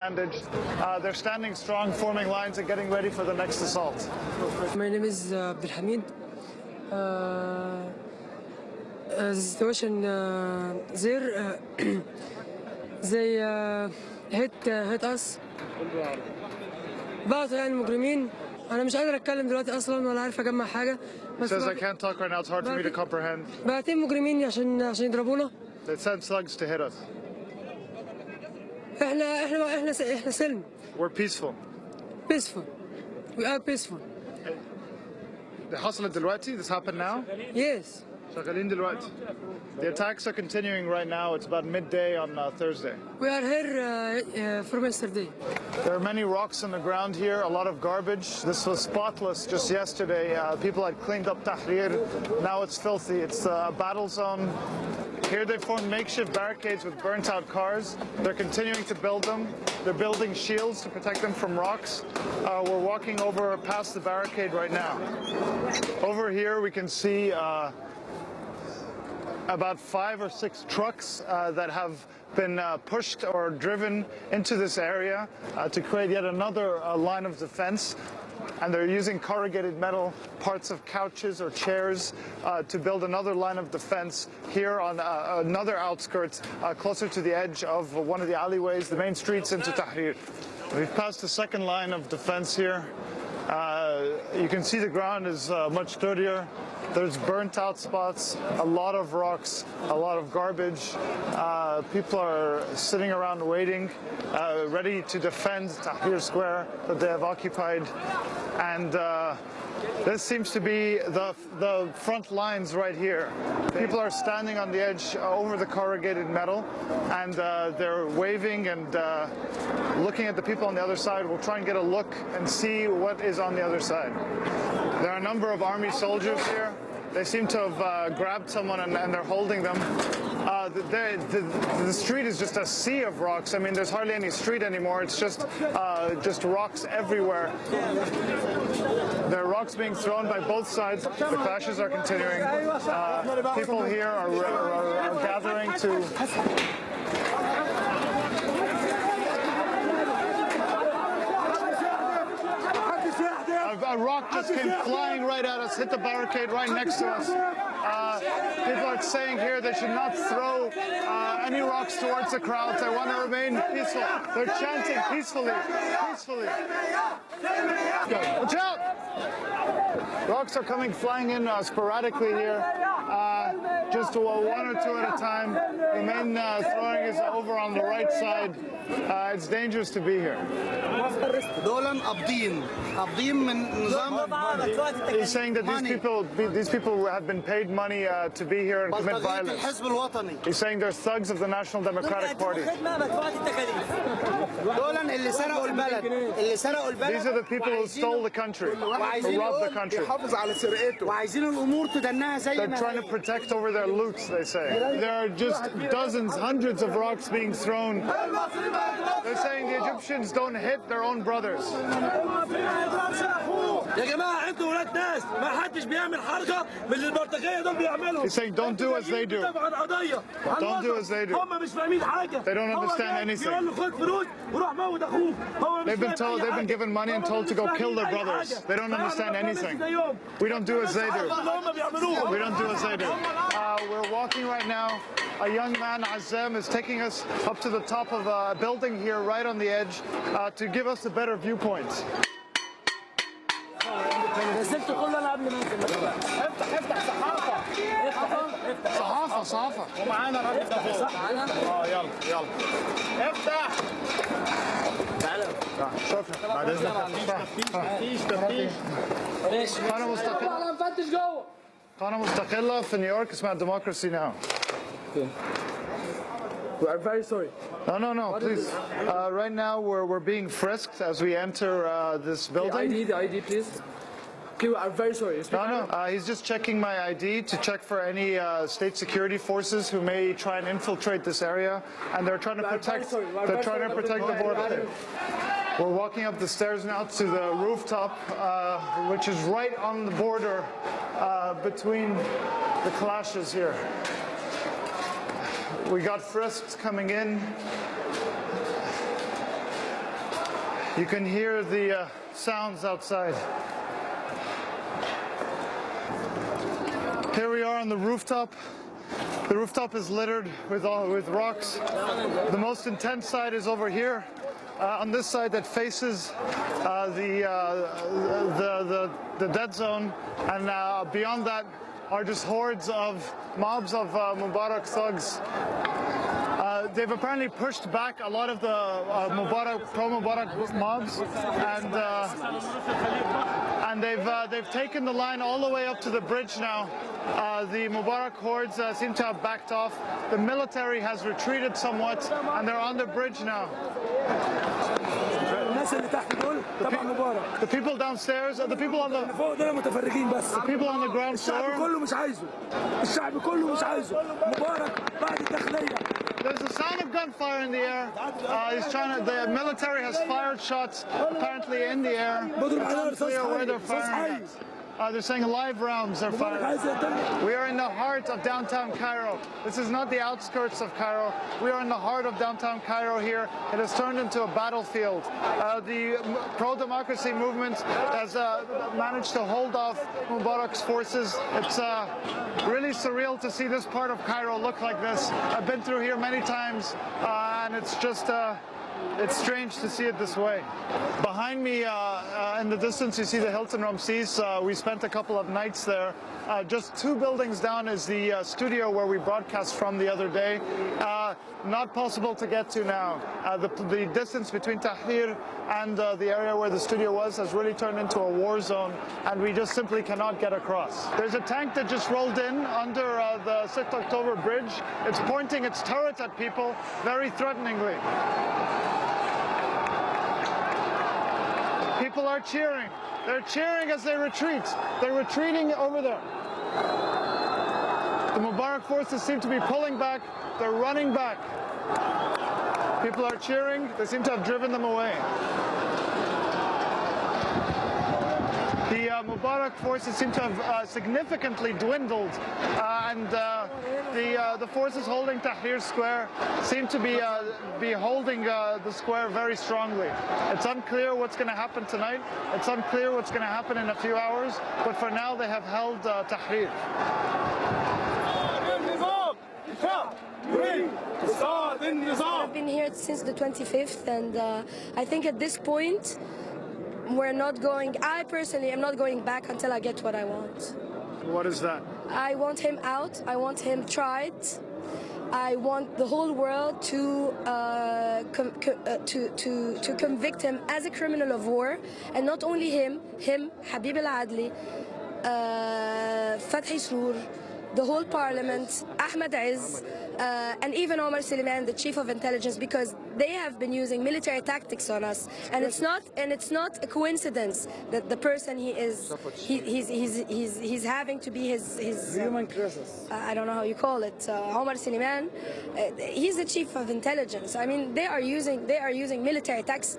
They're standing strong, forming lines and getting ready for the next assault. My name is Abdel. The situation there, they hit us. بعض يعني المجرمين. أنا مش قادر أتكلم دلوقتي أصلاً ولا عارف أجمع حاجة. Says I can't talk right now. It's hard for me to comprehend. بعتين مجرمين عشان يضربونا. They sent slugs to hit us. إحنا سلم. We're peaceful. Peaceful. We are peaceful. حصلت دلوقتي? This happened now? Yes. شغالين دلوقتي. The attacks are continuing right now. It's about midday on Thursday. We are here from yesterday. There are many rocks on the ground here, a lot of garbage. This was spotless just yesterday. People had cleaned up Tahrir. Now it's filthy. It's a battle zone. Here they formed makeshift barricades with burnt-out cars. They're continuing to build them. They're building shields to protect them from rocks. We're walking over past the barricade right now. Over here we can see about 5 or 6 trucks that have been pushed or driven into this area to create yet another line of defense. And they're using corrugated metal parts of couches or chairs to build another line of defense here on another outskirts closer to the edge of one of the alleyways, the main streets into Tahrir. We've passed the second line of defense here. You can see the ground is much dirtier. There's burnt out spots, a lot of rocks, a lot of garbage. People are sitting around waiting, ready to defend Tahrir Square that they have occupied. And this seems to be the front lines right here. People are standing on the edge over the corrugated metal, and they're waving and looking at the people on the other side. We'll try and get a look and see what is on the other side. There are a number of army soldiers here. They seem to have grabbed someone and they're holding them. The street is just a sea of rocks. I mean, there's hardly any street anymore. It's just rocks everywhere. There are rocks being thrown by both sides. The clashes are continuing. People here are gathering to... A rock just came flying right at us, hit the barricade right next to us. People are saying here they should not throw any rocks towards the crowds. They want to remain peaceful. They're chanting peacefully, peacefully. Watch out! Rocks are coming flying in sporadically here, just 1 or 2 at a time. The main throwing is over on the right side. It's dangerous to be here. He's saying that these people have been paid money to be here and commit violence. He's saying they're thugs of the National Democratic Party. These are the people who stole the country, who robbed the country. They're trying to protect over their loots, they say. There are just dozens, hundreds of rocks being thrown. They're saying the Egyptians don't hit their own brothers. He's saying don't do as they do. Don't do as they do. They don't understand anything. They've been given money and told to go kill their brothers. They don't understand anything. We don't do as they do. We don't do as they do. We're walking right now. A young man, Azam, is taking us up to the top of a building here right on the edge to give us a better viewpoint. صحافة ومعانا راجل يلا افتح تعال شوف بعد اذنك تفتيش قناة مستقلة في نيويورك اسمها Democracy Now. We are very sorry. No, please. Right now we're being frisked as we enter this building. The ID, please. Okay, we are very sorry. No. He's just checking my ID to check for any state security forces who may try and infiltrate this area, and they're trying to protect. They're trying to protect the border. We're walking up the stairs now to the rooftop, which is right on the border between the clashes here. We got frisks coming in. You can hear the sounds outside. Here we are on the rooftop. The rooftop is littered with rocks. The most intense side is over here. On this side that faces the dead zone, and beyond that are just hordes of mobs of Mubarak thugs. They've apparently pushed back a lot of the pro-Mubarak mobs, and they've taken the line all the way up to the bridge now. The Mubarak hordes seem to have backed off. The military has retreated somewhat, and they're on the bridge now. The people downstairs, the people on the ground floor. There's a sound of gunfire in the air. The military has fired shots apparently in the air. It's unclear where they're firing at. They're saying live rounds are fired. We are in the heart of downtown Cairo. This is not the outskirts of Cairo. We are in the heart of downtown Cairo here. It has turned into a battlefield. The pro-democracy movement has managed to hold off Mubarak's forces. It's really surreal to see this part of Cairo look like this. I've been through here many times, and it's just it's strange to see it this way. Behind me in the distance you see the Hilton Ramses. We spent a couple of nights there. Just 2 buildings down is the studio where we broadcast from the other day. Not possible to get to now. The distance between Tahrir and the area where the studio was has really turned into a war zone, and we just simply cannot get across. There's a tank that just rolled in under the 6th October bridge. It's pointing its turret at people very threateningly. People are cheering. They're cheering as they retreat. They're retreating over there. The Mubarak forces seem to be pulling back. They're running back. People are cheering. They seem to have driven them away. The Mubarak forces seem to have significantly dwindled, and the forces holding Tahrir Square seem to be holding the square very strongly. It's unclear what's going to happen tonight. It's unclear what's going to happen in a few hours, but for now they have held Tahrir. I've been here since the 25th, and I think at this point I personally am not going back until I get what I want. What is that? I want him out. I want him tried. I want the whole world to convict him as a criminal of war, and not only him, Habib al-Adli, Fathi Sur, the whole parliament, Ahmed Izz, and even Omar Suleiman, the chief of intelligence, because they have been using military tactics on us, and it's not a coincidence that the person he's having to be his human crisis. I don't know how you call it. Omar Suleiman, he's the chief of intelligence. I mean, they are using military tactics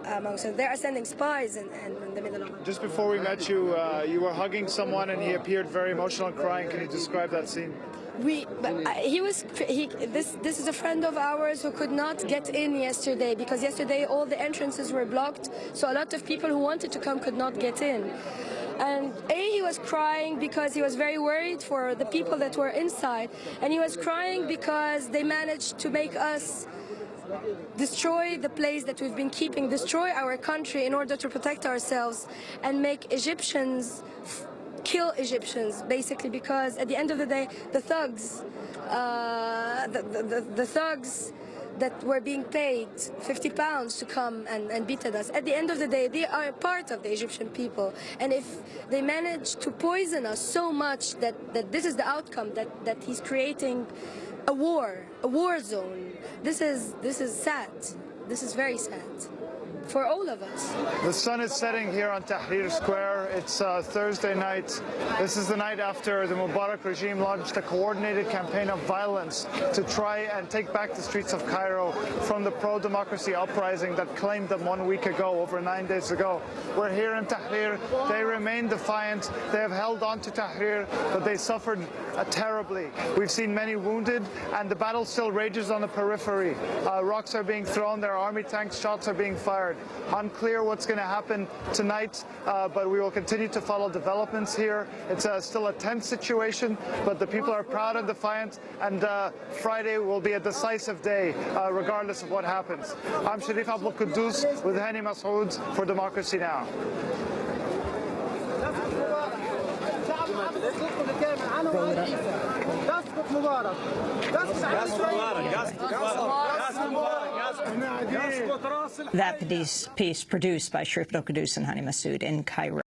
amongst them. They are sending spies in the middle of it. Just before we met you, you were hugging someone and he appeared very emotional and crying. Can you describe that scene? This is a friend of ours who could not get in yesterday, because yesterday all the entrances were blocked, so a lot of people who wanted to come could not get in. And he was crying because he was very worried for the people that were inside, and he was crying because they managed to make us destroy the place that we've been keeping, destroy our country in order to protect ourselves, and make Egyptians kill Egyptians, basically, because at the end of the day, the thugs, the thugs that were being paid £50 to come and beat at us, at the end of the day, they are part of the Egyptian people. And if they manage to poison us so much that this is the outcome, that he's creating a war zone, this is sad. This is very sad. for all of us. The sun is setting here on Tahrir Square. It's Thursday night. This is the night after the Mubarak regime launched a coordinated campaign of violence to try and take back the streets of Cairo from the pro-democracy uprising that claimed them 1 week ago, over 9 days ago. We're here in Tahrir. They remain defiant. They have held on to Tahrir, but they suffered terribly. We've seen many wounded, and the battle still rages on the periphery. Rocks are being thrown, there are army tanks, shots are being fired. Unclear what's going to happen tonight, but we will continue to follow developments here. It's still a tense situation, but the people are proud and defiant, and Friday will be a decisive day, regardless of what happens. I'm Sharif Abdel Kouddous with Hany Massoud for Democracy Now! That piece produced by Sharif Abdel Kouddous and Hany Massoud in Cairo.